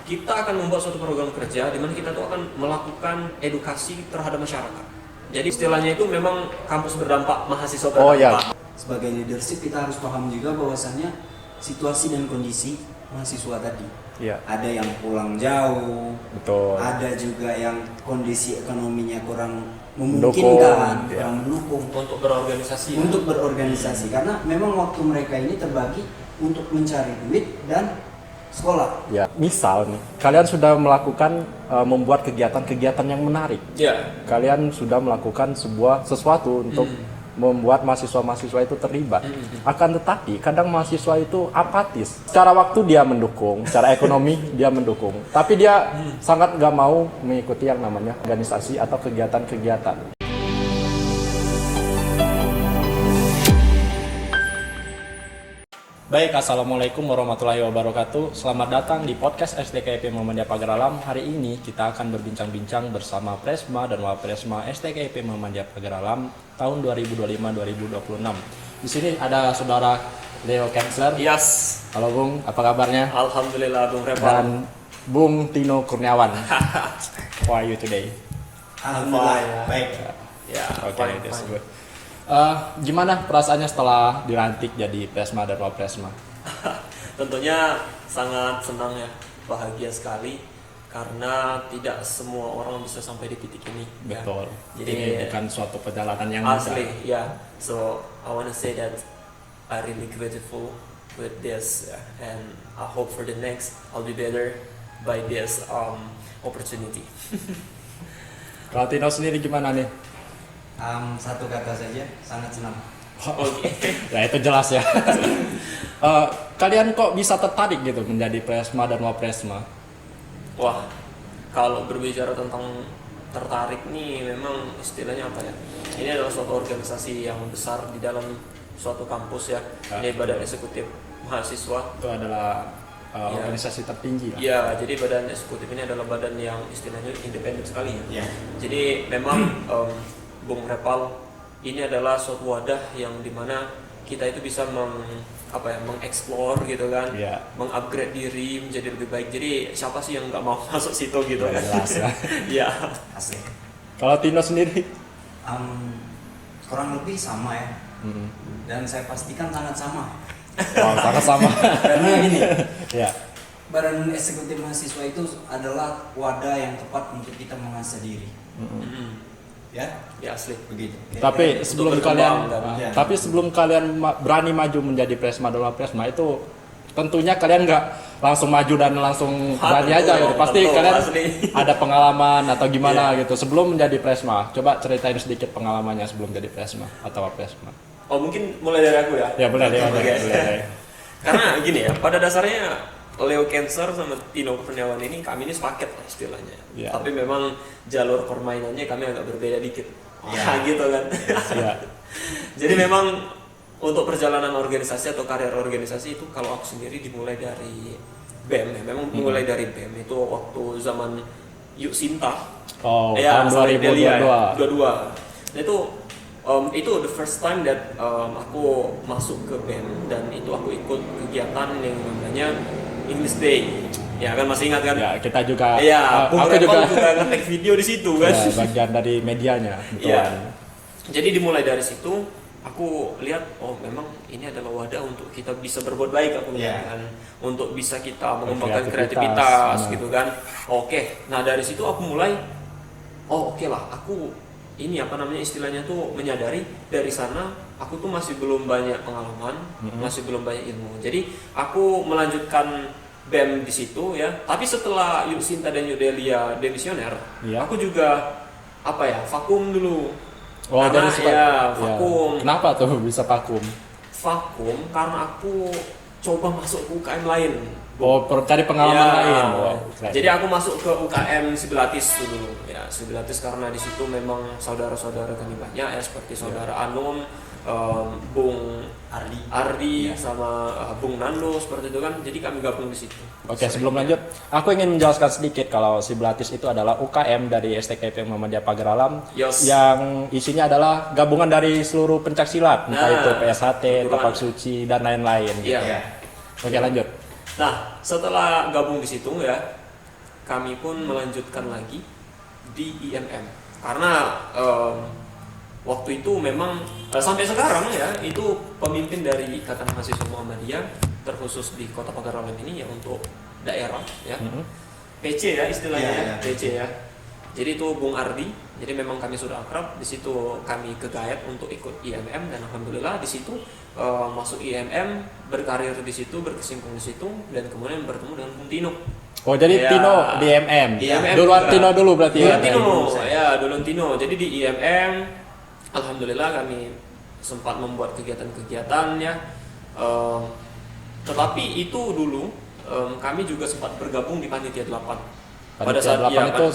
kita akan membuat suatu program kerja di mana kita tuh akan melakukan edukasi terhadap masyarakat. Jadi istilahnya itu memang kampus berdampak, mahasiswa berdampak. Oh ya. Sebagai leadership kita harus paham juga bahwasannya situasi dan kondisi mahasiswa tadi. Iya. Ada yang pulang jauh, Betul. ada juga yang kondisi ekonominya kurang Mendukung, memungkinkan, ya. kurang mendukung Untuk berorganisasi. untuk berorganisasi karena memang waktu mereka ini terbagi untuk mencari duit dan sekolah. Ya, misal nih, kalian sudah melakukan membuat kegiatan-kegiatan yang menarik. Ya. Kalian sudah melakukan sesuatu untuk membuat mahasiswa-mahasiswa itu terlibat. Akan tetapi kadang mahasiswa itu apatis. Secara waktu dia mendukung, secara ekonomi dia mendukung, tapi dia sangat nggak mau mengikuti yang namanya organisasi atau kegiatan-kegiatan. Baik, Assalamualaikum warahmatullahi wabarakatuh. Selamat datang di podcast STKIP Muhammadiyah Pagar Alam. Hari ini kita akan berbincang-bincang bersama Presma dan Wapresma STKIP Muhammadiyah Pagar Alam tahun 2025-2026. Di sini ada saudara Leo Kensler. Yes. Halo Bung, apa kabarnya? Alhamdulillah Bung Repal. Dan Bung Tino Kurniawan. How are you today? Alhamdulillah baik. Ya, Oke, fine, that's fine. good. Gimana perasaannya setelah dilantik jadi Presma dan Wapresma? Tentunya sangat senang ya, bahagia sekali karena tidak semua orang bisa sampai di titik ini. ya. Betul. Jadi Ini bukan suatu perjalanan yang mudah. asli, ya. So I wanna say that I really grateful with this, and I hope for the next I'll be better by this opportunity. Kalau Tino sendiri gimana nih? Satu kata saja, sangat senang. Oke. Ya itu jelas ya. Kalian kok bisa tertarik gitu menjadi Presma dan Wapresma? Wah, kalau berbicara tentang tertarik nih, memang istilahnya apa ya? Ini adalah suatu organisasi yang besar di dalam suatu kampus ya. Ini badan eksekutif mahasiswa. Itu adalah Ya. organisasi tertinggi lah. Ya, jadi badan eksekutif ini adalah badan yang istilahnya independen sekali ya. Ya. Jadi memang Bung Repal ini adalah suatu wadah yang dimana kita itu bisa mengeksplor gitu kan, Iya. mengupgrade diri menjadi lebih baik. Jadi siapa sih yang nggak mau masuk situ gitu Ya, kan? jelas ya. Ya. Asik. Kalau Tino sendiri? Kurang lebih sama ya. Mm-mm. Dan saya pastikan sangat sama. Wow, sangat sama. Karena gini, Ya. badan eksekutif mahasiswa itu adalah wadah yang tepat untuk kita mengasah diri. Ya, Ya asli. begitu. Tapi Untuk sebelum berkembang kalian, dan- ya. tapi sebelum kalian berani maju menjadi Presma dan Wapresma itu tentunya kalian nggak langsung maju dan langsung berani Tentu, aja gitu. Pasti tentu, kalian asli. ada pengalaman atau gimana Iya. gitu sebelum menjadi Presma. Coba ceritain sedikit pengalamannya sebelum jadi Presma atau Wapresma. Oh, mungkin mulai dari aku ya. Ya boleh deh, Oke. boleh. Karena gini ya, pada dasarnya Leo Cancer sama Tino Kurniawan ini kami ini sepaket lah istilahnya. Ya. Tapi memang jalur permainannya kami agak berbeda dikit. Ya. Gitu kan. Ya. Jadi memang untuk perjalanan organisasi atau karir organisasi itu kalau aku sendiri dimulai dari BEM ya. Memang mulai dari BEM itu waktu zaman Yuk Sinta. Oh, Ya, tahun sampai Delia 2022. 22. Nah, itu the first time that aku masuk ke BEM dan itu aku ikut kegiatan yang namanya English Day. Ya kan masih ingat kan? Ya, kita juga Iya, Bung aku Repal juga juga nge-tag video di situ kan. ya, bagian dari medianya. betul. Iya. Jadi dimulai dari situ aku lihat oh memang ini adalah wadah untuk kita bisa berbuat baik aku Iya. kan, untuk bisa kita mengembangkan Kreativitas, kreativitas gitu kan. Oke, nah dari situ aku mulai oke lah, aku ini apa namanya istilahnya tuh menyadari dari sana aku tuh masih belum banyak pengalaman, masih belum banyak ilmu. Jadi aku melanjutkan BEM di situ ya. Tapi setelah Yuk Sinta dan Yuk Delia demisioner, Iya. aku juga apa ya vakum dulu. Oh, Karena dari sempat- ya ya. vakum. Kenapa tuh bisa vakum? Vakum karena aku coba masuk ke UKM lain. Oh, cari pengalaman Ya, lain. Wow, keren. jadi aku masuk ke UKM Sibilatis dulu. Ya, Sibilatis karena di situ memang saudara-saudara kami banyak ya seperti saudara Anum, Bung Ardi Ya. sama Bung Nando seperti itu kan. Jadi kami gabung di situ. Oke, sebelum lanjut, aku ingin menjelaskan sedikit kalau Sibilatis itu adalah UKM dari STKIP Muhammadiyah Pagar Alam Yes. yang isinya adalah gabungan dari seluruh pencaksilat, entah Nah, itu PSHT, kebetulan. Tapak Suci, dan lain-lain. Iya. Gitu. Oke, lanjut. Nah, setelah gabung di situ ya, kami pun melanjutkan lagi di IMM karena waktu itu memang sampai sekarang ya itu pemimpin dari Ikatan Mahasiswa Muhammadiyah terkhusus di Kota Pagaralem ini ya untuk daerah ya. PC ya istilahnya, PC ya. Jadi itu Bung Ardi. Jadi memang kami sudah akrab. Di situ kami kegaet untuk ikut IMM dan alhamdulillah di situ masuk IMM, berkarir di situ, berkecimpung di situ dan kemudian bertemu dengan Bung Tino. Oh jadi Ya. Tino di IMM. IMM Duluan juga. Tino dulu berarti Duluan ya. Tino, ya duluan Tino. Jadi di IMM, alhamdulillah kami sempat membuat kegiatan-kegiatan ya. Tetapi itu dulu kami juga sempat bergabung di Panitia 8. Pada saat 8 ya, itu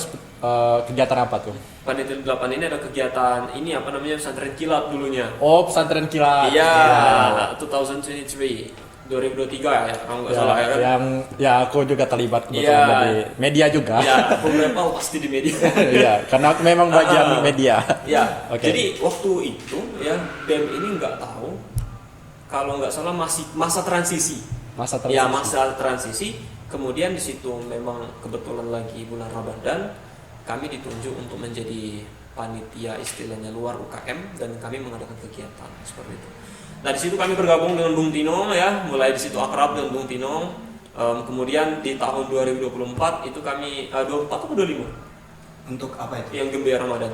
kegiatan apa tuh? Panitia 8 ini ada kegiatan ini apa namanya pesantren kilat dulunya. Oh pesantren kilat. Iya, Ya. 2023 ya kalau nggak salah ya kan. Yang ya aku juga terlibat kebetulan Iya. dari media juga. Ya, beberapa pasti di media. Iya, karena aku memang bagian media. Ya, Oke. jadi waktu itu ya BEM ini nggak tahu kalau nggak salah masih masa transisi. Masa Ya transisi. masa transisi. Kemudian di situ memang kebetulan lagi bulan Ramadan, kami ditunjuk untuk menjadi panitia istilahnya luar UKM dan kami mengadakan kegiatan seperti itu. Nah di situ kami bergabung dengan Bung Tino ya, mulai di situ akrab dengan Bung Tino. Kemudian di tahun 2024 itu kami 24 atau 25 Untuk apa itu? yang Gembira Ramadan.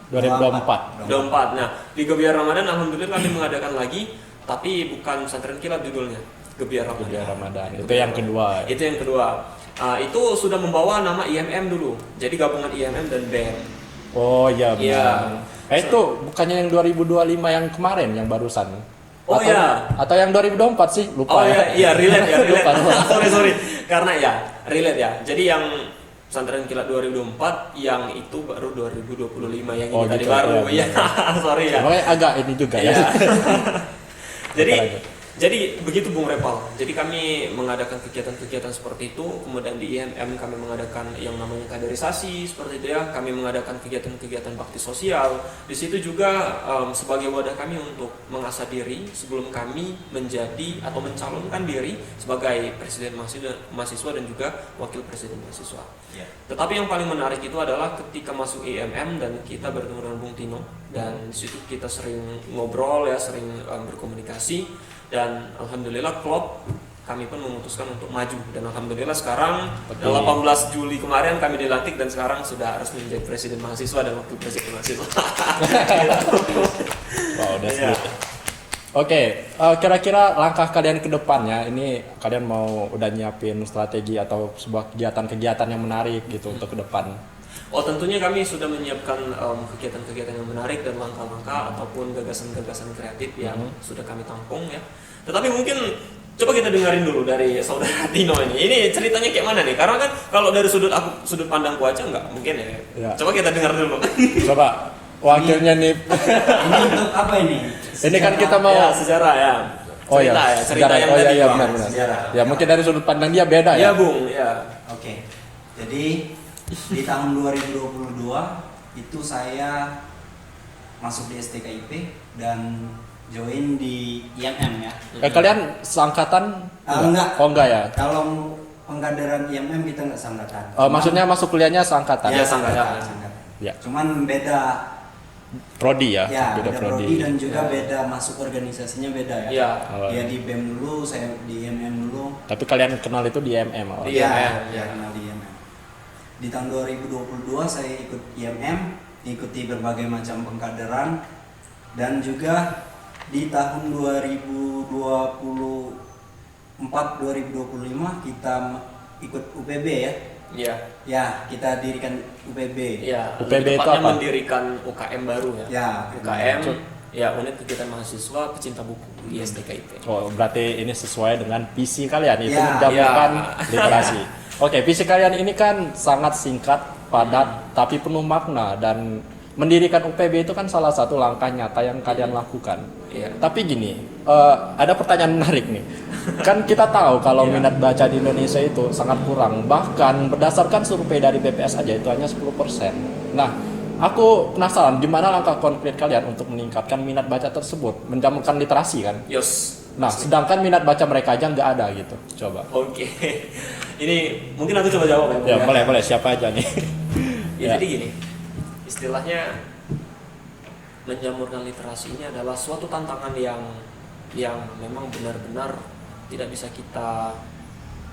2024. 24. Nah di Gembira Ramadan alhamdulillah kami mengadakan lagi, tapi bukan pesantren kilat judulnya. Gebiar Ramadan. Gebiar Ramadan. Itu yang kedua. Itu yang kedua. Itu sudah membawa nama IMM dulu. Jadi gabungan IMM dan BEM. Oh iya Iya. benar. Itu bukannya yang 2025 yang kemarin yang barusan? Oh, atau, iya. Atau yang 2024 sih? Lupa Oh ya. iya, relate ya, relate. Lupa. sorry. Karena ya, relate ya. Jadi yang pesantren kilat 2024 yang itu baru 2025 yang ini Oh, tadi gitu, baru. iya, Iya, sorry ya. Makanya agak ini juga ya. Iya. Jadi Lanjut. Jadi begitu Bung Repal. Jadi kami mengadakan kegiatan-kegiatan seperti itu. Kemudian di IMM kami mengadakan yang namanya kaderisasi seperti itu ya. Kami mengadakan kegiatan-kegiatan bakti sosial. Di situ juga sebagai wadah kami untuk mengasah diri sebelum kami menjadi atau mencalonkan diri sebagai presiden mahasiswa dan juga wakil presiden mahasiswa. Ya. Tetapi yang paling menarik itu adalah ketika masuk IMM dan kita bertemu dengan Bung Tino dan di situ kita sering ngobrol ya, sering berkomunikasi. Dan alhamdulillah klub kami pun memutuskan untuk maju dan alhamdulillah sekarang 18 Juli kemarin kami dilantik dan sekarang sudah resmi menjadi presiden mahasiswa dan wakil presiden mahasiswa. Wow, udah Iya. sedikit. Oke, kira-kira langkah kalian ke depannya ini kalian mau udah nyiapin strategi atau sebuah kegiatan-kegiatan yang menarik gitu untuk ke depan? Oh tentunya kami sudah menyiapkan kegiatan-kegiatan yang menarik dan langkah-langkah ataupun gagasan-gagasan kreatif yang sudah kami tampung ya. Tetapi mungkin coba kita dengerin dulu dari saudara Tino ini. Ini ceritanya kayak mana nih? Karena kan kalau dari sudut pandangku aja nggak mungkin ya. Ya. Coba kita dengar dulu. Coba wakilnya nih. Ini untuk apa ini? Ini kan kita mau Ya, sejarah ya. Oh Cerita ya, ya, cerita yang oh tadi. iya, Bang. benar. Sejarah. Ya mungkin dari sudut pandang dia beda Ya, ya. Bung, ya. Oke. Jadi di tahun 2022 itu saya masuk di STKIP dan join di IMM ya. Kalian seangkatan? Enggak. Oh enggak ya. Kalau pengkaderan IMM kita nggak seangkatan. Maksudnya masuk kuliahnya seangkatan? Ya, seangkatan. Ya. Cuman beda Prodi ya, ya, beda beda prodi. prodi dan juga Ya. beda masuk organisasinya beda ya. Ya. Oh. Dia di BEM dulu, saya di IMM dulu. Tapi kalian kenal itu di MM awalnya. Iya. Ya, kenal di IMM. Di tahun 2022 saya ikut IMM, ikuti berbagai macam pengkaderan dan juga di tahun 2024-2025 kita ikut UPB ya. Iya. Ya, kita dirikan UPB. Ya, UPB lebih itu tepatnya apa? mendirikan UKM baru ya. Ya, UKM ya unit kegiatan mahasiswa pecinta buku di STKIP. Oh, berarti ini sesuai dengan visi kalian itu Ya. menjamukan Ya. literasi. Oke, visi kalian ini kan sangat singkat, padat, tapi penuh makna dan mendirikan UPB itu kan salah satu langkah nyata yang kalian lakukan. Iya. Tapi gini, ada pertanyaan menarik nih. Kan kita tahu kalau Iya. minat baca di Indonesia itu sangat kurang. Bahkan berdasarkan survei dari BPS aja itu hanya 10%. Nah, aku penasaran gimana langkah konkret kalian untuk meningkatkan minat baca tersebut, menjamukan literasi kan? Yos. Nah, sedangkan minat baca mereka aja nggak ada gitu. Coba. Oke. Ini mungkin aku coba jawab ya. Ya, boleh siapa aja nih. Ya, jadi gini, istilahnya menjamurkan literasi ini adalah suatu tantangan yang memang benar-benar tidak bisa kita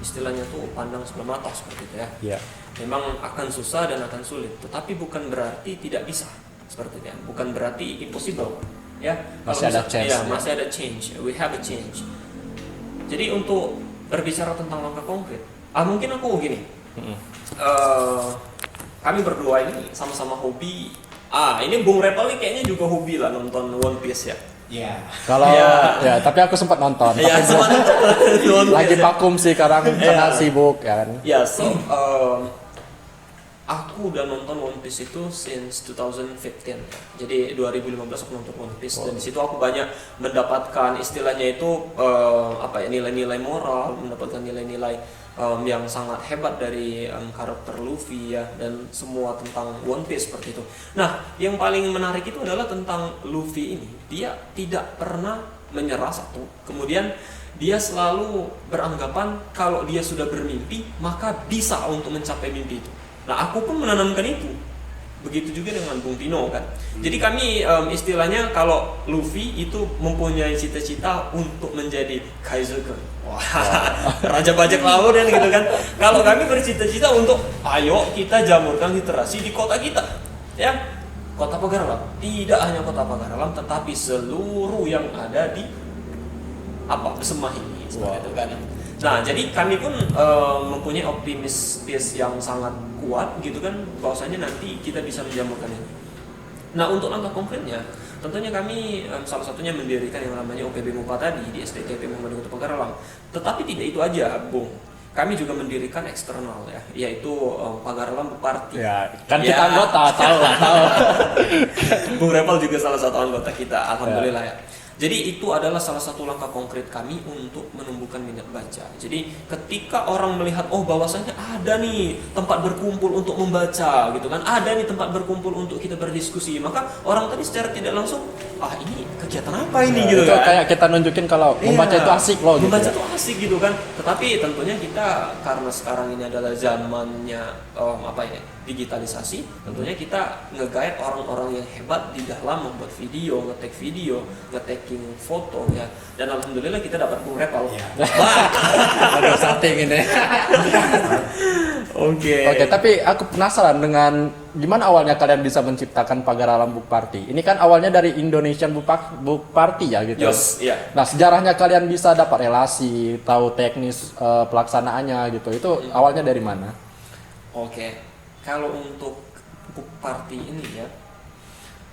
istilahnya tuh pandang sebelah mata seperti itu ya. Iya. Memang akan susah dan akan sulit, tetapi bukan berarti tidak bisa seperti itu ya. Bukan berarti impossible ya. Masih ada chance. Ya, masih ada change. We have a change. Jadi untuk berbicara tentang langkah konkret, mungkin aku gini. Kami berdua ini sama-sama hobi. Ini Bung Repal nih kayaknya juga hobi lah nonton One Piece ya. Iya. Kalau ya, tapi aku sempat nonton. Ya, sama nonton Lagi vakum sih sekarang karena sibuk ya kan. Ya, so aku udah nonton One Piece itu since 2015. Jadi 2015 aku nonton One Piece dan di situ aku banyak mendapatkan istilahnya itu nilai-nilai moral, mendapatkan nilai-nilai yang sangat hebat dari karakter Luffy ya, dan semua tentang One Piece seperti itu. Nah, yang paling menarik itu adalah tentang Luffy ini. Dia tidak pernah menyerah satu. Kemudian dia selalu beranggapan kalau dia sudah bermimpi maka bisa untuk mencapai mimpi itu. Nah, aku pun menanamkan itu. Begitu juga dengan Bung Tino kan. Jadi kami istilahnya kalau Luffy itu mempunyai cita-cita untuk menjadi Kaizoku. Wah, raja bajak laut kan gitu kan. Kalau kami bercita-cita untuk ayo kita jamurkan literasi di kota kita. Ya. Kota Pagaralam. Tidak hanya kota Pagaralam tetapi seluruh yang ada di Semah ini seperti itu kan. Nah, jadi kami pun mempunyai optimistis yang sangat kuat gitu kan, bahwasanya nanti kita bisa menjamurkan ini. Nah, untuk langkah konkretnya, tentunya kami salah satunya mendirikan yang namanya OPB MUPA tadi di SDKP Muhammadiyah Kota Pagaralam. Tetapi tidak itu aja, Bung. Kami juga mendirikan eksternal ya, yaitu Pagaralam Buparti. Ya, kan kita anggota, tahu. Bung Repal juga salah satu anggota kita, alhamdulillah ya. Jadi itu adalah salah satu langkah konkret kami untuk menumbuhkan minat baca. Jadi ketika orang melihat bahwasanya ada nih tempat berkumpul untuk membaca gitu kan, ada nih tempat berkumpul untuk kita berdiskusi, maka orang tadi secara tidak langsung ini kegiatan apa ini gitu itu kan. kayak kita nunjukin kalau membaca itu asik loh gitu. Membaca itu asik gitu kan. Tetapi tentunya kita karena sekarang ini adalah zamannya digitalisasi, tentunya kita nge-guide orang-orang yang hebat di dalam membuat video, nge-take video, nge-taking foto ya. Dan alhamdulillah kita dapat Bung Repal. Ada setting ini. Oke, tapi aku penasaran dengan gimana awalnya kalian bisa menciptakan Pagaralam Buparti. Ini kan awalnya dari Indonesian Buparti ya gitu. Yes, iya. Nah, sejarahnya kalian bisa dapat relasi, tahu teknis pelaksanaannya gitu. Itu awalnya dari mana? Oke, kalau untuk Buparti ini ya,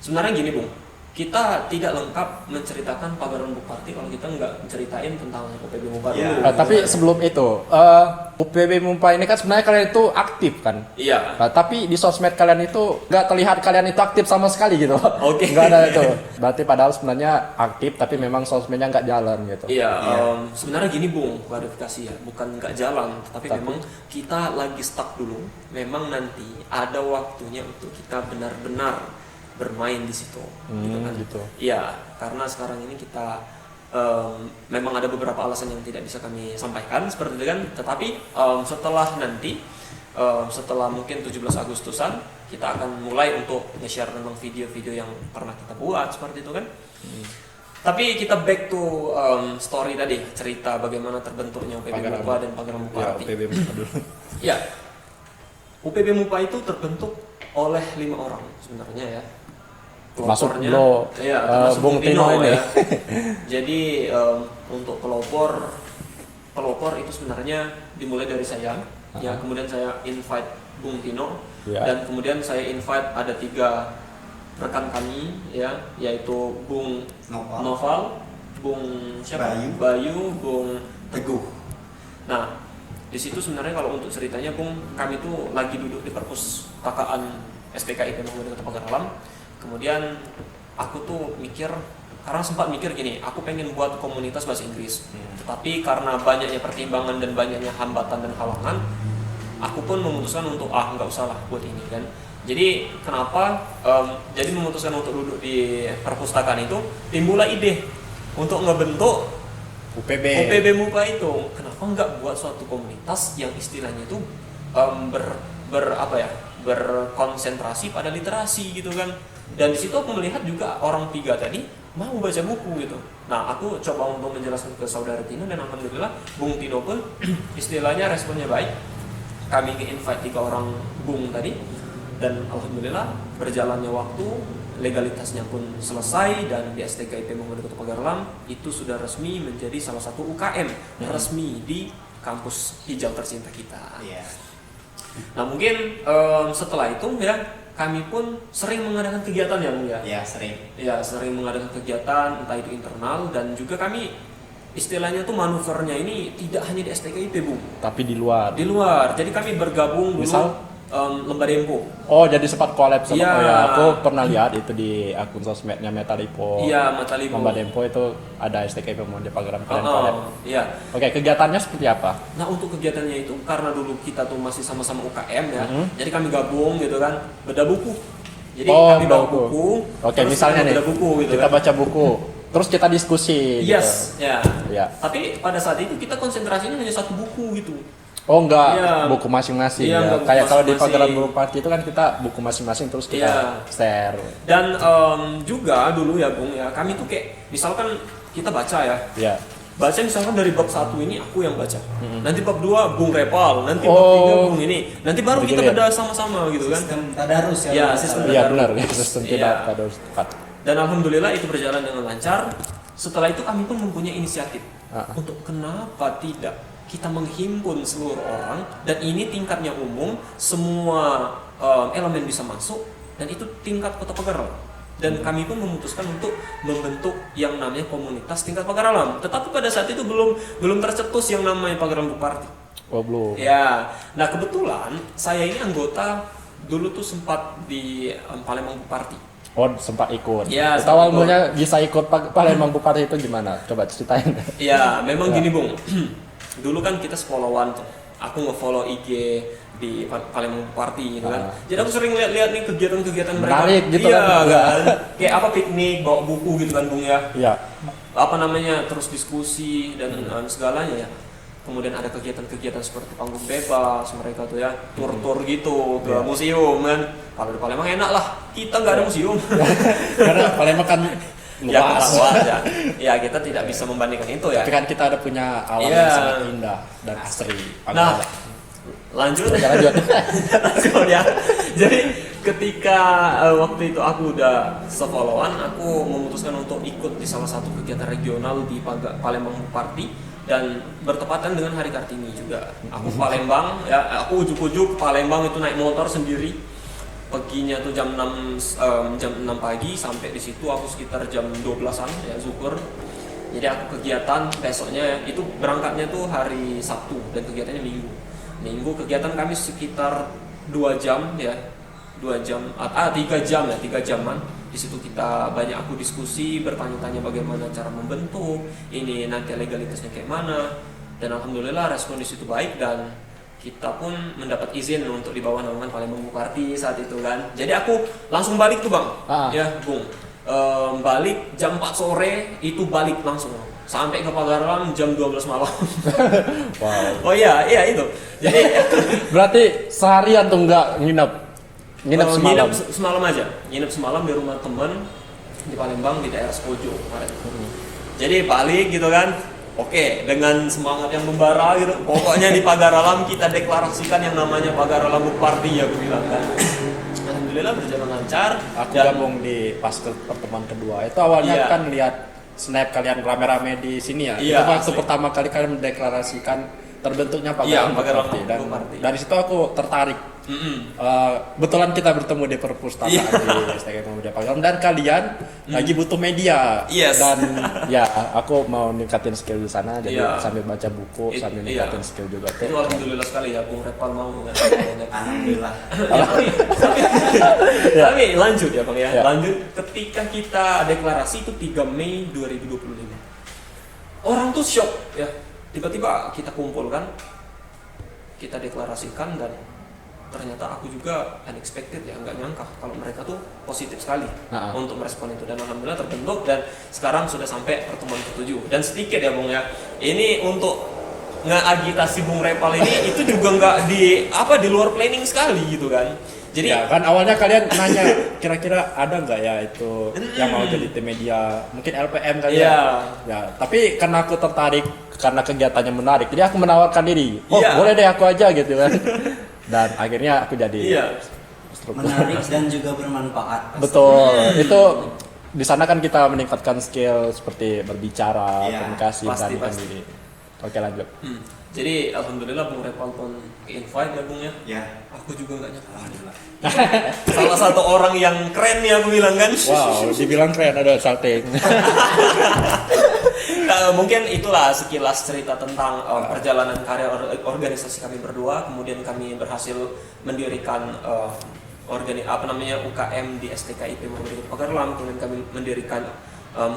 sebenarnya gini Bung, kita tidak lengkap menceritakan Pagaralam Buparti kalau kita nggak menceritain tentang UPB MUPA dulu. Tapi sebelum itu, UPB MUPA ini kan sebenarnya kalian itu aktif kan? Iya. Tapi di sosmed kalian itu nggak terlihat kalian itu aktif sama sekali gitu. Oke. Nggak ada itu. Berarti padahal sebenarnya aktif tapi memang sosmednya nggak jalan gitu. Iya. Sebenarnya gini Bung, klarifikasi ya, bukan nggak jalan, tapi memang kita lagi stuck dulu. Memang nanti ada waktunya untuk kita benar-benar bermain di situ, gitu kan? Gitu. Iya, karena sekarang ini kita memang ada beberapa alasan yang tidak bisa kami sampaikan seperti itu kan. Tetapi setelah nanti, setelah mungkin 17 Agustusan, kita akan mulai untuk nge-share tentang video-video yang pernah kita buat seperti itu kan. Tapi kita back to story tadi, cerita bagaimana terbentuknya UPB MUPA dan Pagaralam Buparti. UPB MUPA dulu. Ya, UPB MUPA itu terbentuk oleh 5 orang sebenarnya ya. Masuk Pelopornya, lo, termasuk Bung Tino ini. ya. Jadi untuk pelopor itu sebenarnya dimulai dari saya. Ya, kemudian saya invite Bung Tino, dan kemudian saya invite ada 3 rekan kami ya, yaitu Bung Noval, Bung Bayu, Bung Teguh. Nah, di situ sebenarnya kalau untuk ceritanya Bung, kami tuh lagi duduk di perpustakaan STKIP Muhammadiyah Kota Pagaralam. Kemudian aku tuh karena sempat mikir gini, aku pengen buat komunitas bahasa Inggris. Tetapi karena banyaknya pertimbangan dan banyaknya hambatan dan halangan, aku pun memutuskan untuk nggak usah lah buat ini kan. Jadi kenapa? Jadi memutuskan untuk duduk di perpustakaan itu, timbullah ide untuk ngebentuk UPB MUPA itu. Kenapa kenapa nggak buat suatu komunitas yang istilahnya itu berkonsentrasi pada literasi gitu kan. Dan di situ aku melihat juga orang 3 tadi mau baca buku gitu. Nah, aku coba untuk menjelaskan ke saudara Tino, dan alhamdulillah Bung Tino pun istilahnya responnya baik. Kami nge-invite 3 orang Bung tadi, dan alhamdulillah berjalannya waktu, legalitasnya pun selesai, dan di STK IP Muhammadiyah Kota Pagaralam itu sudah resmi menjadi salah satu UKM resmi di kampus hijau tercinta kita. Iya. Nah, mungkin setelah itu ya kami pun sering mengadakan kegiatan ya Bung ya. Iya, sering. Ya, sering mengadakan kegiatan, entah itu internal, dan juga kami istilahnya tuh manuvernya ini tidak hanya di STKIP Bung, Tapi di luar. di luar. Jadi kami bergabung dulu Misal? Lomba Dempo. Oh, jadi sempat collab sama. Iya. Oh ya, aku pernah lihat itu di akun sosmednya Metalipo. Iya, Metalipo. Lomba Dempo itu ada STKIP Muhammadiyah Pagaralam, kalian collab. Iya. Oke, kegiatannya seperti apa? Nah, untuk kegiatannya itu karena dulu kita tuh masih sama-sama UKM ya. Jadi kami gabung gitu kan, beda buku. Jadi kami bawa buku. Oke, terus misalnya nih, beda buku gitu kita kan. baca buku, terus kita diskusi. Yes, gitu. ya. Ya. Tapi pada saat itu kita konsentrasinya hanya satu buku gitu. Oh enggak, Iya. buku masing-masing Iya, ya. enggak, buku Kayak kalau di masing-masing. Pagaralam Guru Party itu kan kita buku masing-masing terus kita Iya. share. Dan juga dulu ya Bung ya, kami tuh kayak misalkan kita baca ya. Ya. Baca misalkan dari bab 1 ini aku yang baca. Nanti bab 2 Bung Repal, nanti bab Oh. 3 Bung ini. Nanti baru kita Begitu ya? beda sama-sama gitu kan. Sistem tadarus ya. Iya, Pak. sistem Iya tadarus. benar, sistem Iya. tidak harus tepat. Dan alhamdulillah itu berjalan dengan lancar. Setelah itu kami pun mempunyai inisiatif Ah. untuk kenapa tidak kita menghimpun seluruh orang, dan ini tingkatnya umum, semua elemen bisa masuk, dan itu tingkat Kota Pagaralam. Dan kami pun memutuskan untuk membentuk yang namanya komunitas tingkat Pagaralam. Tetapi pada saat itu belum tercetus yang namanya Pagaralam Buparti. Oh belum. Ya, nah kebetulan saya ini anggota dulu tuh sempat di Palembang Buparti. Oh sempat ikut. Iya, Itu sempat awal mulanya bisa ikut Palembang Buparti itu gimana? Coba ceritain. Ya, memang Ya. gini Bung. Dulu kan kita followan tuh. Aku nge-follow IG di Palembang Party gitu kan. Jadi aku sering lihat-lihat nih kegiatan-kegiatan mereka. Menarik gitu iya, kan. Kayak apa piknik, bawa buku gitu kan Bung ya. Iya. Apa namanya, terus diskusi dan segalanya ya. Kemudian ada kegiatan-kegiatan seperti panggung bebas, mereka tuh ya tur-tur gitu ke Iya. museum kan. Kalau di Palembang enak lah, kita nggak ada museum. Karena Palembang kan Ya, luas. luas ya. Ya, kita tidak bisa membandingkan itu ya. Tapi kan kita ada punya alam Iya. yang sangat indah dan asri. Nah, lanjut. lanjut. Lanjut ya. Jadi ketika waktu itu aku udah se-followan, aku memutuskan untuk ikut di salah satu kegiatan regional di Palembang Party, dan bertepatan dengan Hari Kartini juga. Aku Palembang ya, aku ujuk-ujuk Palembang itu naik motor sendiri. Paginya tuh jam 6 pagi, sampai di situ aku sekitar jam 12-an ya zuhur. Jadi aku kegiatan besoknya itu berangkatnya tuh hari Sabtu dan kegiatannya Minggu kegiatan kami sekitar 2 jam ya. 3 jam ya, 3 jaman. Di situ kita aku diskusi, bertanya-tanya bagaimana cara membentuk ini, nanti legalitasnya kayak mana. Dan alhamdulillah respon di situ baik, dan kita pun mendapat izin untuk di bawah naungan Palembang Buparti saat itu kan. Jadi aku langsung balik tuh Bang. Ya Bung. Balik jam 4 sore itu balik langsung. Sampai ke Pagaralam jam 12 malam. Wow. Oh iya itu. Jadi Berarti seharian tuh nggak nginep semalam. Semalam aja. Nginep semalam di rumah temen di Palembang di daerah Sekojo kemarin. Jadi balik gitu kan. Oke, dengan semangat yang membara gitu. Pokoknya di Pagaralam kita deklarasikan yang namanya Pagaralam Buparti ya, aku bilang kan. Alhamdulillah berjalan lancar. Aku gabung di pas pertemuan kedua. Itu awalnya Iya. kan lihat snap kalian rame-rame di sini ya. Iya, Itu waktu asli. pertama kali kalian mendeklarasikan terbentuknya Iya, Pagaralam Pagaralam Buparti. Dan Buparti. dari situ aku tertarik. Kebetulan kita bertemu di perpustakaan Iya. di STK Muhammadiyah Pagaralam, dan kalian lagi butuh media. Yes. Dan ya aku mau ningkatin skill di sana, jadi Iya. sambil baca buku, sambil Iya. ningkatin skill juga Itu tuh. alhamdulillah sekali ya, Bung Repal mau kan. Alhamdulillah. Ya, tapi lanjut ya Bang ya. Ya. Lanjut ketika kita deklarasi itu 3 Mei 2025. Orang tuh shock ya. Tiba-tiba kita kumpulkan, kita deklarasikan, dan ternyata aku juga unexpected ya, nggak nyangka kalau mereka tuh positif sekali untuk merespon itu, dan alhamdulillah terbentuk, dan sekarang sudah sampai pertemuan ke-7. Dan sedikit ya Bung ya, ini untuk ngeagitasi Bung Repal ini itu juga nggak di luar planning sekali gitu kan. Jadi ya kan awalnya kalian nanya kira-kira ada nggak ya itu yang mau jadi tim media, mungkin LPM kali Iya. ya. Tapi karena aku tertarik karena kegiatannya menarik, jadi aku menawarkan diri. Oh Iya. boleh deh aku aja gitu kan. Dan akhirnya aku jadi Iya. instruktur. Menarik dan juga bermanfaat. Betul. Itu di sana kan kita meningkatkan skill seperti berbicara, Iya, komunikasi, pasti, beranikan pasti. diri. Oke lanjut. Jadi alhamdulillah Bung Repal pun ke-invite ya Bung ya. Ya. Aku juga nggak nyangka. Salah satu orang yang keren nih aku bilang kan. Wow, dibilang keren ada salting. Nah, mungkin itulah sekilas cerita tentang perjalanan karya organisasi kami berdua. Kemudian kami berhasil mendirikan UKM di STKIP Muhammadiyah Pagarulam. Kemudian kami mendirikan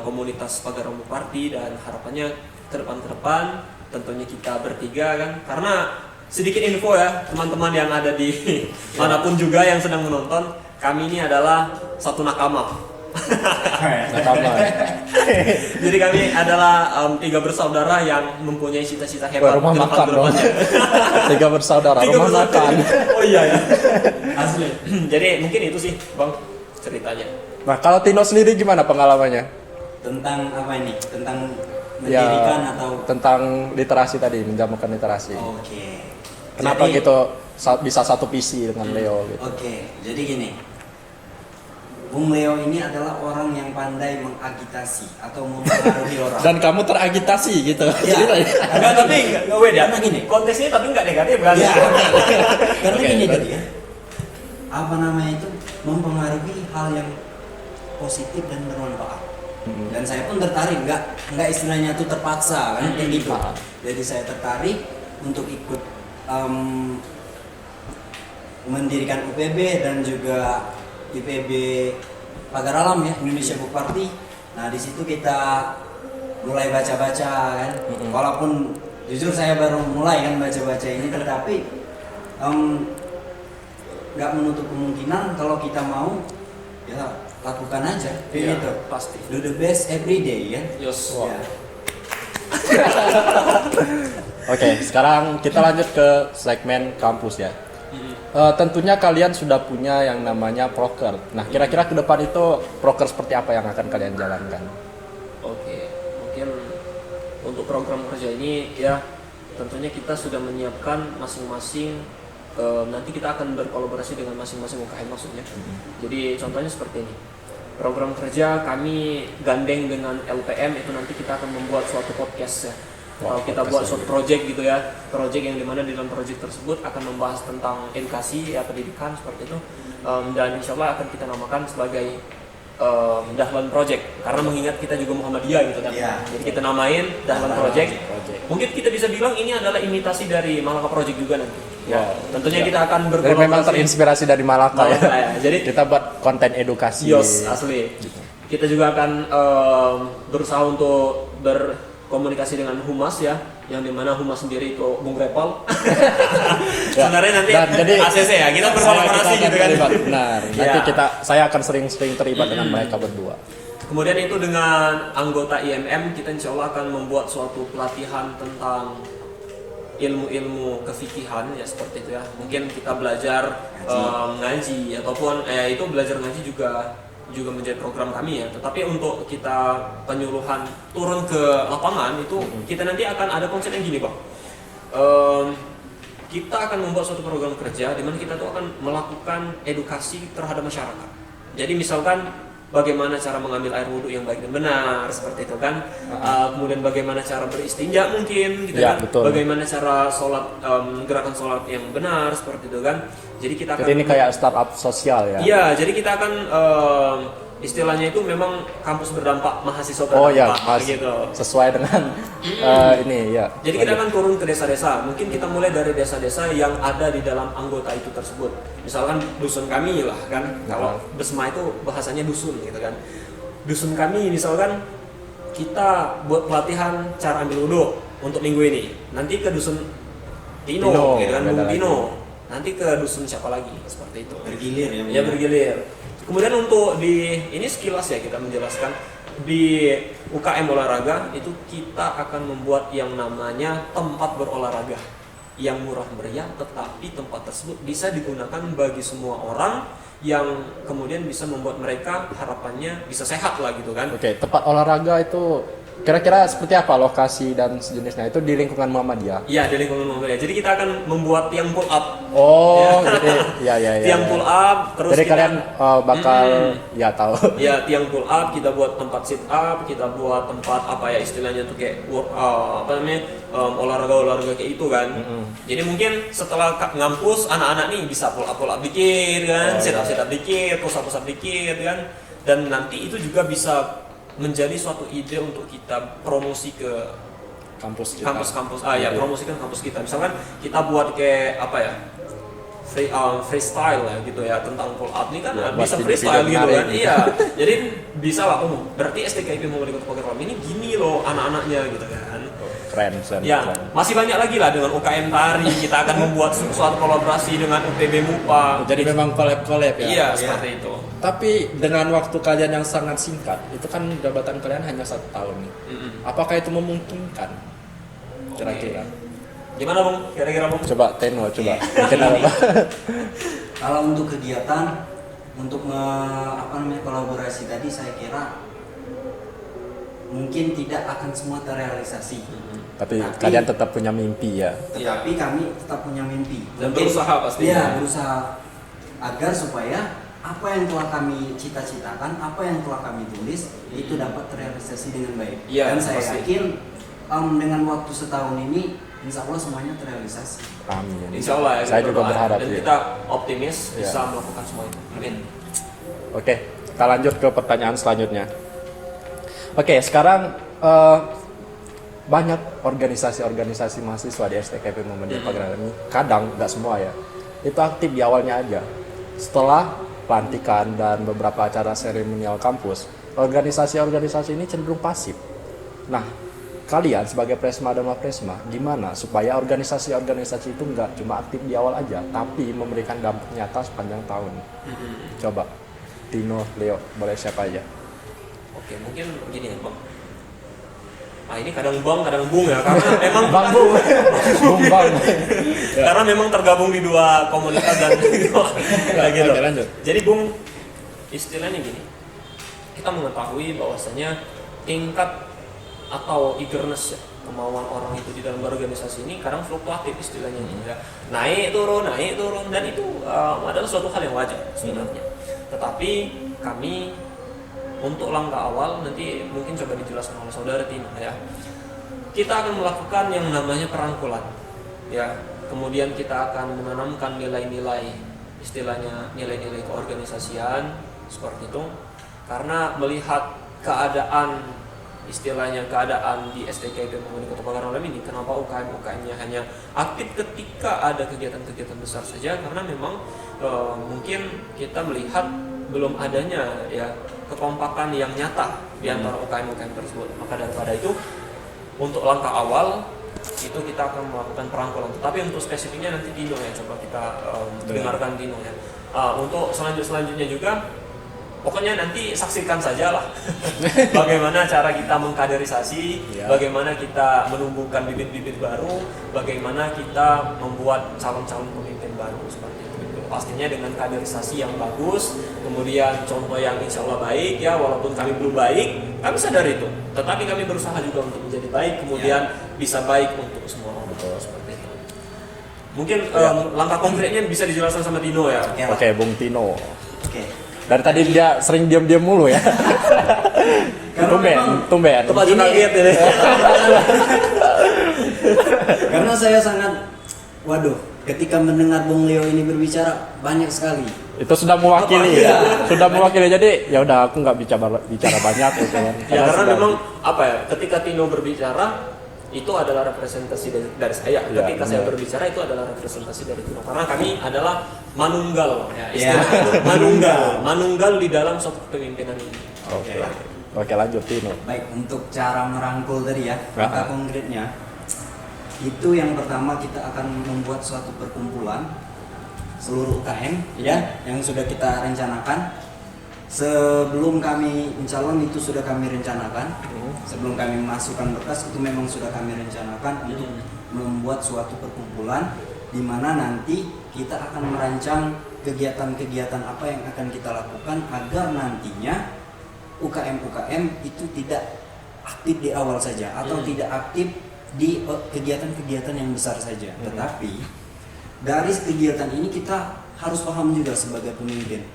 komunitas Pagaramu Party, dan harapannya ke depan tentunya kita bertiga kan, karena sedikit info ya teman-teman yang ada di manapun juga yang sedang menonton, kami ini adalah satu nakama. Nakama. Jadi kami adalah 3 bersaudara yang mempunyai cita-cita hebat Rumah ke depan makan dong. kedepannya. 3 bersaudara, rumah makan. Oh iya ya. Asli. Jadi mungkin itu sih Bang ceritanya. Nah kalau Tino sendiri gimana pengalamannya? Tentang apa ini? Tentang mendirikan atau tentang literasi tadi, menjamukan literasi. Oke. Kenapa Jadi- gitu bisa satu visi dengan Leo gitu? Oke, jadi gini. Bung Leo ini adalah orang yang pandai mengagitasi atau mempengaruhi orang. Dan kamu teragitasi gitu. Ya. Enggak, tapi enggak beda. Karena gini. Kontesnya tapi enggak negatif kan? Ya, karena Oke, gini baik. tadi ya. Apa namanya itu? Mempengaruhi hal yang positif dan bermanfaat. Dan saya pun tertarik, nggak istilahnya tuh terpaksa kan kayak gitu. Jadi saya tertarik untuk ikut mendirikan UPB dan juga IPB Pagaralam ya, Indonesia Book Party. Nah di situ kita mulai baca-baca kan. Walaupun jujur saya baru mulai kan baca-baca ini, tetapi nggak menutup kemungkinan kalau kita mau ya lakukan aja kayak Iya, gitu. pasti. Do the best every day kan. Yos. Ya. Oke, sekarang kita lanjut ke segmen kampus ya. Tentunya kalian sudah punya yang namanya proker. Nah, kira-kira ke depan itu proker seperti apa yang akan kalian jalankan? Oke, mungkin untuk program kerja ini ya tentunya kita sudah menyiapkan masing-masing, nanti kita akan berkolaborasi dengan masing-masing UKM maksudnya. Jadi contohnya seperti ini. Program kerja kami gandeng dengan LPM, itu nanti kita akan membuat suatu podcast ya. Kalau kita buat suatu project gitu ya, project yang dimana di dalam project tersebut akan membahas tentang edukasi ya, pendidikan seperti itu. Dan insya Allah akan kita namakan sebagai Dahlan Project, karena mengingat kita juga Muhammadiyah gitu kan. Iya. Jadi kita namain Dahlan Project. Mungkin kita bisa bilang ini adalah imitasi dari Malaka Project juga nanti. Ya, tentunya kita akan Jadi memang berkolaborasi. terinspirasi dari Malaka ya. Malaka, ya. Jadi kita buat konten edukasi. Yos asli. Kita juga akan berusaha untuk berkomunikasi dengan Humas ya, yang dimana Humas sendiri itu Bung Repal. Sebenarnya nanti Dan jadi ACC ya, kita berkolaborasi kita akan gitu kan. terlibat. Benar. Nanti Ya. saya akan sering-sering terlibat dengan mereka berdua. Kemudian itu dengan anggota IMM kita insya Allah akan membuat suatu pelatihan tentang ilmu-ilmu kefikihan ya seperti itu ya. Mungkin kita belajar ngaji ataupun itu belajar ngaji juga menjadi program kami ya. Tetapi untuk kita penyuluhan turun ke lapangan itu kita nanti akan ada konsep yang gini Bang. Kita akan membuat suatu program kerja di mana kita tuh akan melakukan edukasi terhadap masyarakat. Jadi misalkan bagaimana cara mengambil air wudhu yang baik dan benar seperti itu kan. Kemudian bagaimana cara beristinja mungkin gitu Ya, kan. betul. Bagaimana cara sholat, gerakan sholat yang benar seperti itu kan. Jadi kita akan Jadi ini kayak startup sosial ya. Iya, jadi kita akan istilahnya itu memang kampus berdampak, mahasiswa berdampak Oh ya, gitu. sesuai dengan ini ya. Jadi kita akan turun ke desa-desa. Mungkin kita mulai dari desa-desa yang ada di dalam anggota itu tersebut. Misalkan dusun kami lah kan. Kalau Besma itu bahasanya dusun gitu kan. Dusun kami misalkan kita buat pelatihan cara ambil wudhu untuk minggu ini. Nanti ke dusun Tino gitu kan, beda Bung lagi. Tino. Nanti ke dusun siapa lagi seperti itu. Bergilir ya. Ya bergilir. Kemudian untuk ini sekilas ya kita menjelaskan di UKM olahraga itu kita akan membuat yang namanya tempat berolahraga yang murah meriah, tetapi tempat tersebut bisa digunakan bagi semua orang yang kemudian bisa membuat mereka harapannya bisa sehat lah gitu kan. Oke, tempat olahraga itu kira-kira seperti apa lokasi dan sejenisnya itu di lingkungan Muhammadiyah? Iya, di lingkungan Muhammadiyah. Jadi kita akan membuat tiang pull up. Oh, jadi ya. Tiang pull up, terus jadi kita, kalian bakal ya tahu. ya tiang pull up, kita buat tempat sit up, kita buat tempat apa ya istilahnya tuh kayak olahraga kayak itu kan. Jadi mungkin setelah ngampus anak-anak nih bisa pull up dikit kan, sit up dikit, push up dikit kan. Dan nanti itu juga bisa menjadi suatu ide untuk kita promosi ke Kampus kita. kampus-kampus. Promosikan kampus kita. Misalkan kita buat kayak apa ya? Freestyle ya gitu ya tentang pull up ini kan Ya, bisa buat freestyle video gitu kan. gitu. Iya. Jadi bisa lah berarti STKIP Muhammadiyah Kota Pagar Alam ini gini loh anak-anaknya gitu kan. Keren. Ya, masih banyak lagi lah dengan UKM Tari. Kita akan membuat suatu kolaborasi dengan UPB MUPA. Jadi memang collab ya. Iya, seperti itu. Tapi dengan waktu kalian yang sangat singkat, itu kan jabatan kalian hanya 1 tahun nih. Apakah itu memungkinkan? Kira-kira. Gimana Bung? Kira-kira Bung? Coba Teno, coba. Mungkin apa? Kalau untuk kegiatan untuk kolaborasi tadi saya kira mungkin tidak akan semua terrealisasi. Tapi kalian tetap punya mimpi ya. Tetapi kami tetap punya mimpi Dan berusaha pasti. Iya, berusaha agar supaya apa yang telah kami cita-citakan, apa yang telah kami tulis itu dapat terrealisasi dengan baik. Iya, Dan saya pasti. yakin dengan waktu setahun ini insya Allah semuanya terrealisasi. Amin. Insya Allah ya. Saya kita juga berdoa. berharap Dan ya. kita optimis bisa Iya. melakukan semua itu. Amin. Oke, kita lanjut ke pertanyaan selanjutnya. Oke, sekarang banyak organisasi-organisasi mahasiswa di STKIP Muhammadiyah Pagar Alam ini, kadang nggak semua ya, itu aktif di awalnya aja. Setelah pelantikan dan beberapa acara seremonial kampus, organisasi-organisasi ini cenderung pasif. Nah, kalian sebagai Presma dan Wapresma, gimana supaya organisasi-organisasi itu nggak cuma aktif di awal aja, tapi memberikan dampak nyata sepanjang tahun? Coba, Tino, Leo, boleh siapa aja? Oke, mungkin gini ya Bang. Nah ini kadang Bang, kadang Bung ya, karena memang Bang, Bung. Bung, Bang. karena memang tergabung di dua komunitas dan kayak gitu. Oke, lanjut. Jadi Bung, istilahnya gini, kita mengetahui bahwasanya tingkat atau eagerness ya, kemauan orang itu di dalam organisasi ini kadang fluktuatif istilahnya gitu ya. Naik turun, dan itu adalah suatu hal yang wajar sebenarnya. Tetapi kami untuk langkah awal nanti mungkin coba dijelaskan oleh saudara Tino ya. Kita akan melakukan yang namanya perangkulan ya. Kemudian kita akan menanamkan nilai-nilai, istilahnya nilai-nilai keorganisasian seperti itu. Karena melihat keadaan di STKIP Muhammadiyah Kota Pagar Alam ini, kenapa UKM-UKM-nya hanya aktif ketika ada kegiatan-kegiatan besar saja? Karena memang mungkin kita melihat belum adanya ya kekompakan yang nyata di antara UKM-UKM tersebut. Maka daripada itu, untuk langkah awal itu kita akan melakukan perangkulan. Tapi untuk spesifiknya nanti Tino ya, coba kita dengarkan Tino ya. Untuk selanjutnya juga, pokoknya nanti saksikan saja lah bagaimana cara kita mengkaderisasi, bagaimana kita menumbuhkan bibit-bibit baru, bagaimana kita membuat calon-calon pemimpin baru seperti itu. Pastinya dengan kaderisasi yang bagus, kemudian contoh yang insya Allah baik ya, walaupun kami belum baik, kami sadar itu, tetapi kami berusaha juga untuk menjadi baik, kemudian bisa baik untuk semua orang. Betul, seperti itu. Mungkin langkah konkretnya bisa dijelaskan sama Tino ya. Oke, Bung Tino. Oke. Dari tadi dia sering diam-diam mulu ya. Tumben. Itu baju kaget ini. Karena saya sangat, ketika mendengar Bung Leo ini berbicara banyak sekali. Itu sudah mewakili ya. Sudah mewakili, jadi ya udah aku nggak bicara banyak gitu kan. Ya karena memang ketika Tino berbicara itu adalah representasi dari saya. Ya, Ketika saya berbicara itu adalah representasi dari Tino. Karena kami adalah manunggal ya, manunggal di dalam suatu kepemimpinan ini. Oke, lanjut Tino. Baik, untuk cara merangkul tadi ya, langkah konkretnya itu yang pertama kita akan membuat suatu perkumpulan seluruh UKM ya yang sudah kita rencanakan. sebelum kami mencalon itu sudah kami rencanakan. Sebelum kami memasukkan berkas itu memang sudah kami rencanakan untuk membuat suatu perkumpulan di mana nanti kita akan merancang kegiatan-kegiatan apa yang akan kita lakukan agar nantinya UKM-UKM itu tidak aktif di awal saja atau tidak aktif di kegiatan-kegiatan yang besar saja. Tetapi dari kegiatan ini kita harus paham juga sebagai pemimpin,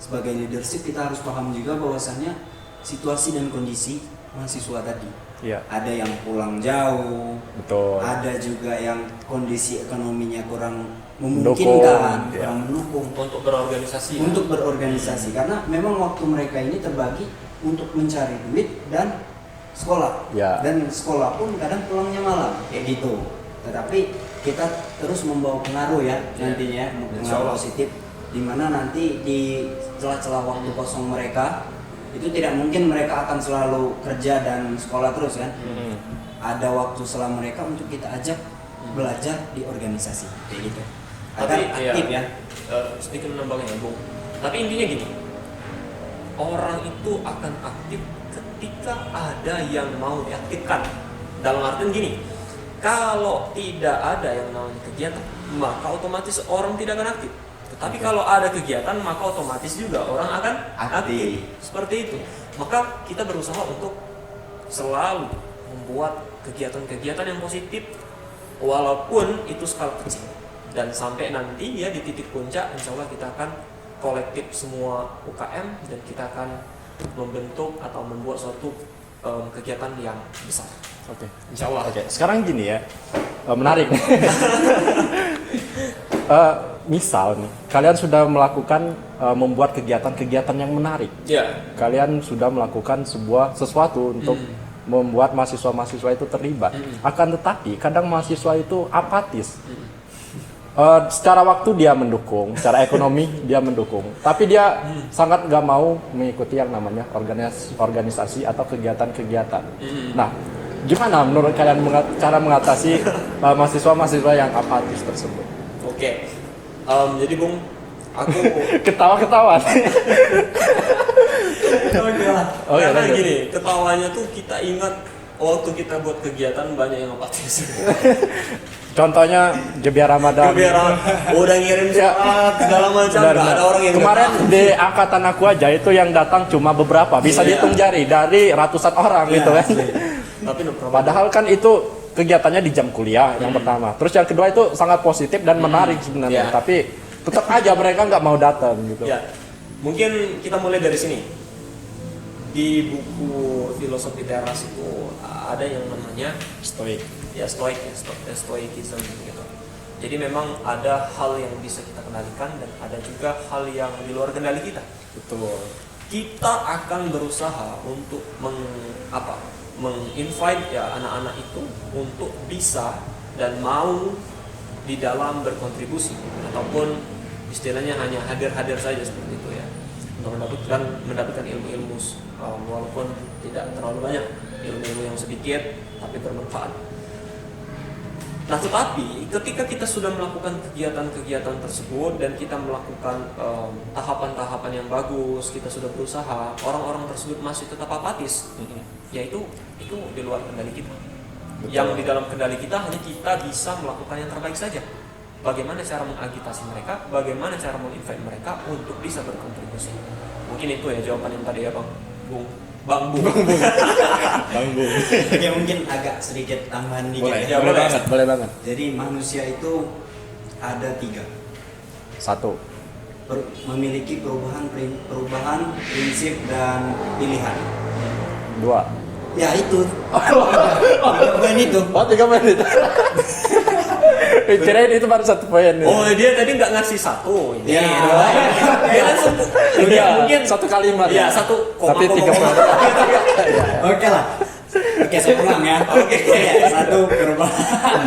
sebagai leadership kita harus paham juga bahwasanya situasi dan kondisi mahasiswa tadi. Iya. Ada yang pulang jauh, Betul. ada juga yang kondisi ekonominya kurang Mendukung, memungkinkan, ya. kurang mendukung untuk untuk berorganisasi karena memang waktu mereka ini terbagi untuk mencari duit dan sekolah. Ya. Dan sekolah pun kadang pulangnya malam kayak gitu. Tetapi kita terus membawa pengaruh ya nantinya, pengaruh positif di mana nanti di celah-celah waktu kosong mereka itu tidak mungkin mereka akan selalu kerja dan sekolah terus kan. Ada waktu setelah mereka untuk kita ajak belajar di organisasi kayak gitu. Agar aktif ya. Sedikit menambahnya ya, Bung. Tapi intinya gini, orang itu akan aktif ketika ada yang mau diaktifkan. Dalam artian gini, kalau tidak ada yang namanya kegiatan, maka otomatis orang tidak akan aktif. Tetapi kalau ada kegiatan, maka otomatis juga orang akan aktif. Seperti itu. Maka kita berusaha untuk selalu membuat kegiatan-kegiatan yang positif, walaupun itu skala kecil. Dan sampai nanti ya di titik puncak, insya Allah kita akan kolektif semua UKM dan kita akan membentuk atau membuat suatu kegiatan yang besar. Oke. Insya Allah. Oke. Sekarang gini ya, menarik. Misal nih, kalian sudah melakukan membuat kegiatan-kegiatan yang menarik. Ya. Kalian sudah melakukan sesuatu untuk membuat mahasiswa-mahasiswa itu terlibat. Akan tetapi kadang mahasiswa itu apatis. Secara waktu dia mendukung, secara ekonomi dia mendukung, tapi dia sangat gak mau mengikuti yang namanya organisasi atau kegiatan-kegiatan. Nah, gimana menurut kalian cara mengatasi mahasiswa-mahasiswa yang apatis tersebut? Oke. Jadi Bung, aku Ketawa-ketawa. Oh, iya, karena lanjut. gini, ketawanya tuh kita ingat waktu kita buat kegiatan banyak yang apatis. Contohnya Gebiar Ramadan. Biar udah ngirim surat segala macam, Benar, nggak benar. ada orang yang Kemarin datang. di angkatan aku aja itu yang datang cuma beberapa, bisa Iya. dihitung jari dari ratusan orang gitu kan. Tapi Padahal kan itu kegiatannya di jam kuliah yang pertama. Terus yang kedua itu sangat positif dan menarik sebenarnya. Iya. Tapi tetap aja mereka nggak mau datang gitu. ya, mungkin kita mulai dari sini. Di buku filosofi teras itu ada yang namanya Stoik. stoikism gitu. Jadi memang ada hal yang bisa kita kendalikan dan ada juga hal yang di luar kendali kita. Betul. Kita akan berusaha untuk menginvite ya anak-anak itu untuk bisa dan mau di dalam berkontribusi ataupun istilahnya hanya hadir-hadir saja seperti itu ya, untuk mendapatkan ilmu-ilmu walaupun tidak terlalu banyak, ilmu-ilmu yang sedikit tapi bermanfaat. Nah, tetapi ketika kita sudah melakukan kegiatan-kegiatan tersebut dan kita melakukan tahapan-tahapan yang bagus, kita sudah berusaha, orang-orang tersebut masih tetap apatis, yaitu itu di luar kendali kita. Betul. Yang di dalam kendali kita hanya kita bisa melakukan yang terbaik saja. Bagaimana cara mengagitasi mereka, bagaimana cara menginvite mereka untuk bisa berkontribusi. Mungkin itu ya jawaban yang tadi ya Bang Bung. Oke, mungkin agak sedikit tambahan dikit Boleh, ya. boleh banget. Jadi manusia itu ada 3. Satu. Memiliki perubahan prinsip dan pilihan. 2. Ya itu. Bukan itu. Oh, 3 menit. Kirain itu baru 1 poin. Oh, dia tadi nggak ngasih satu. Ya. Dia langsung mungkin satu kalimat. ya satu koma, Tapi 3 poin. Oke lah. Oke, saya ulang ya. Oke. 1 perubahan.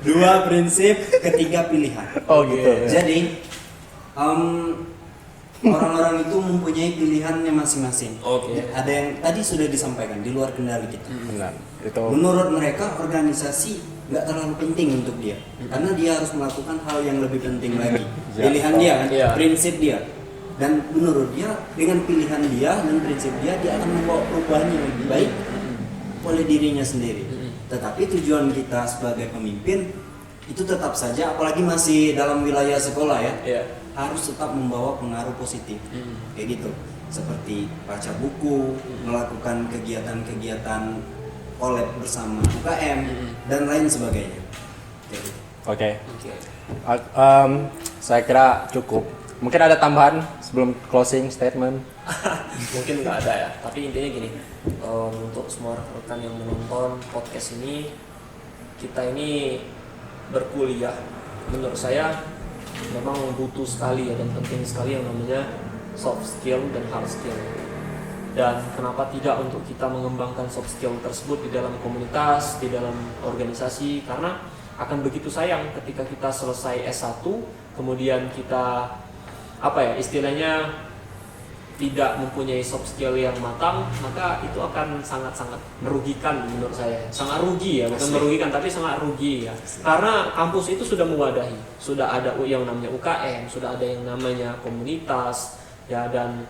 2 prinsip, 3 pilihan. Oh gitu. Jadi orang-orang itu mempunyai pilihannya masing-masing. Oke. Ada yang tadi sudah disampaikan di luar kendali kita. Benar. Itu Menurut mereka organisasi nggak terlalu penting untuk dia, karena dia harus melakukan hal yang lebih penting lagi. Pilihan dia kan, Iya. prinsip dia. dan menurut dia dengan pilihan dia dan prinsip dia akan membawa perubahan yang lebih baik oleh dirinya sendiri. Tetapi tujuan kita sebagai pemimpin itu tetap saja, apalagi masih dalam wilayah sekolah ya, harus tetap membawa pengaruh positif, kayak gitu, seperti baca buku, melakukan kegiatan-kegiatan collab bersama UKM dan lain sebagainya. Oke. Saya kira cukup. Mungkin ada tambahan sebelum closing statement? Mungkin nggak ada ya, tapi intinya gini, untuk semua rekan yang menonton podcast ini, kita ini berkuliah, menurut saya memang butuh sekali ya dan penting sekali yang namanya soft skill dan hard skill. Dan kenapa tidak untuk kita mengembangkan soft skill tersebut di dalam komunitas, di dalam organisasi, karena akan begitu sayang ketika kita selesai S1 kemudian kita istilahnya tidak mempunyai soft skill yang matang, maka itu akan sangat-sangat merugikan menurut saya. Sangat rugi ya, bukan merugikan tapi sangat rugi ya. Karena kampus itu sudah mewadahi, sudah ada yang namanya UKM, sudah ada yang namanya komunitas ya, dan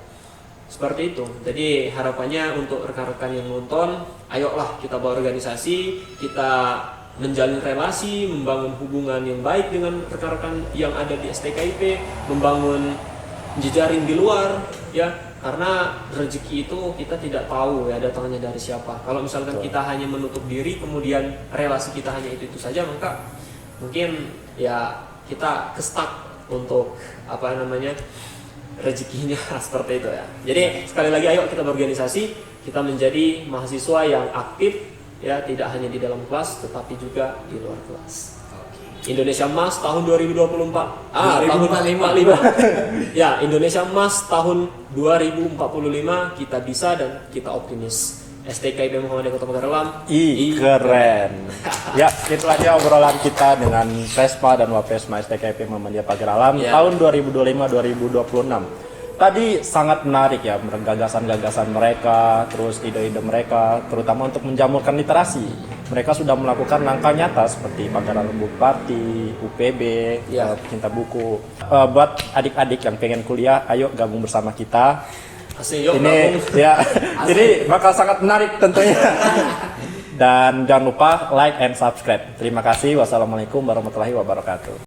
seperti itu. Jadi harapannya untuk rekan-rekan yang nonton, ayolah kita berorganisasi, kita menjalin relasi, membangun hubungan yang baik dengan rekan-rekan yang ada di STKIP, membangun jejaring di luar ya, karena rezeki itu kita tidak tahu ya datangnya dari siapa. Kalau misalkan kita hanya menutup diri kemudian relasi kita hanya itu saja, maka mungkin ya kita kestak untuk rezekinya seperti itu ya. Jadi sekali lagi ayo kita berorganisasi, kita menjadi mahasiswa yang aktif ya, tidak hanya di dalam kelas tetapi juga di luar kelas. Indonesia Emas tahun 2024. Tahun 2045. Ya, Indonesia Emas tahun 2045 kita bisa dan kita optimis. STKIP Muhammadiyah Kota Pagar Alam. Keren. Ya, itu aja obrolan kita dengan Presma dan Wapesma STKIP Muhammadiyah Pagar Alam tahun 2025-2026. Tadi sangat menarik ya, gagasan-gagasan mereka, terus ide-ide mereka, terutama untuk menjamurkan literasi. Mereka sudah melakukan langkah nyata seperti Pagar Alam Book Party, UPB, Cinta Buku. Buat adik-adik yang pengen kuliah, ayo gabung bersama kita. Asik, yuk, ini gabung. ya, jadi bakal sangat menarik tentunya. Dan jangan lupa like and subscribe. Terima kasih. Wassalamualaikum warahmatullahi wabarakatuh.